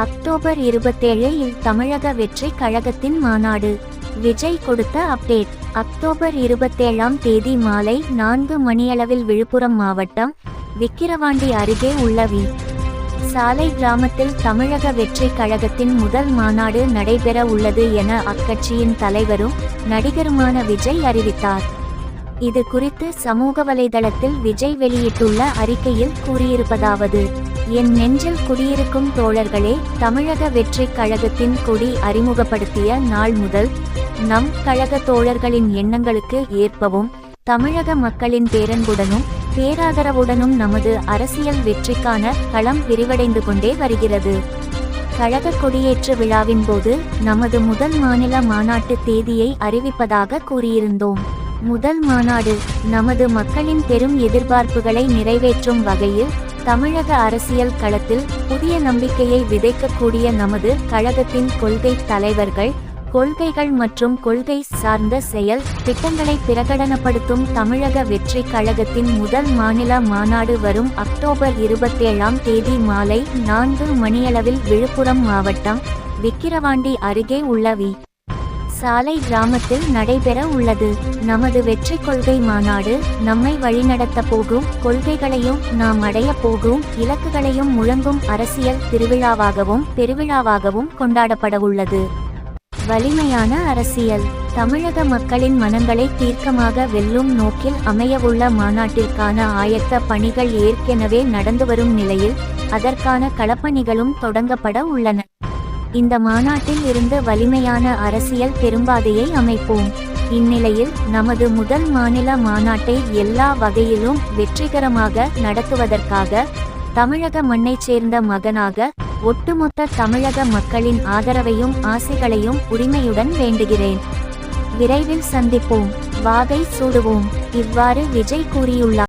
October 27 இல் தமிழக வெற்றி கழகத்தின் மாநாடு. விஜய் கொடுத்த அப்டேட். அக்டோபர் 27ஆம் தேதி மாலை 4 மணியளவில் விழுப்புரம் மாவட்டம் விக்கிரவாண்டி அருகே உள்ள சாலை கிராமத்தில் தமிழக வெற்றி கழகத்தின் முதல் மாநாடு நடைபெற உள்ளது என அக்கட்சியின் தலைவரும் நடிகருமான விஜய் அறிவித்தார். இது குறித்து சமூக வலைதளத்தில் விஜய் வெளியிட்டுள்ள அறிக்கையில் கூறியிருப்பதாவது: என் நெஞ்சில் குடியிருக்கும் தோழர்களே, தமிழக வெற்றி கழகத்தின் கொடி அறிமுகப்படுத்திய நாள் முதல் நம் கழக தோழர்களின் எண்ணங்களுக்கு ஏற்பவும் தமிழக மக்களின் பேரன்புடனும் பேராதரவுடனும் நமது அரசியல் வெற்றிக்கான களம் விரிவடைந்து கொண்டே வருகிறது. கழக கொடியேற்று விழாவின் போது நமது முதல் மாநில மாநாட்டு தேதியை அறிவிப்பதாக கூறியிருந்தோம். முதல் மாநாடு நமது மக்களின் பெரும் எதிர்பார்ப்புகளை நிறைவேற்றும் வகையில் தமிழக அரசியல் களத்தில் புதிய நம்பிக்கையை விதைக்கக்கூடிய நமது கழகத்தின் கொள்கை தலைவர்கள், கொள்கைகள் மற்றும் கொள்கை சார்ந்த செயல் திட்டங்களை பிரகடனப்படுத்தும் தமிழக வெற்றி கழகத்தின் முதல் மாநில மாநாடு வரும் அக்டோபர் 27ஆம் தேதி மாலை 4 மணியளவில் விழுப்புரம் மாவட்டம் விக்கிரவாண்டி அருகே உள்ள சாலை கிராமத்தில் நடைபெற உள்ளது. நமது வெற்றி கொள்கை மாநாடு நம்மை வழிநடத்த போகும் கொள்கைகளையும் நாம் அடைய போகும் இலக்குகளையும் முழங்கும் அரசியல் திருவிழாவாகவும் பெருவிழாவாகவும் கொண்டாடப்படவுள்ளது. வலிமையான அரசியல். தமிழக மக்களின் மனங்களை தீர்க்கமாக வெல்லும் நோக்கில் அமையவுள்ள மாநாட்டிற்கான ஆயத்த பணிகள் ஏற்கனவே நடந்து வரும் நிலையில் அதற்கான களப்பணிகளும் தொடங்கப்பட உள்ளன. இந்த மாநாட்டில் இருந்து வலிமையான அரசியல் பெரும்பாதையை அமைப்போம். இந்நிலையில் நமது முதல் மாநில மாநாட்டை எல்லா வகையிலும் வெற்றிகரமாக நடத்துவதற்காக தமிழக மண்ணைச் சேர்ந்த மகனாக ஒட்டுமொத்த தமிழக மக்களின் ஆதரவையும் ஆசைகளையும் உரிமையுடன் வேண்டுகிறேன். விரைவில் சந்திப்போம், வாகை சூடுவோம். இவ்வாறு விஜய் கூறியுள்ளார்.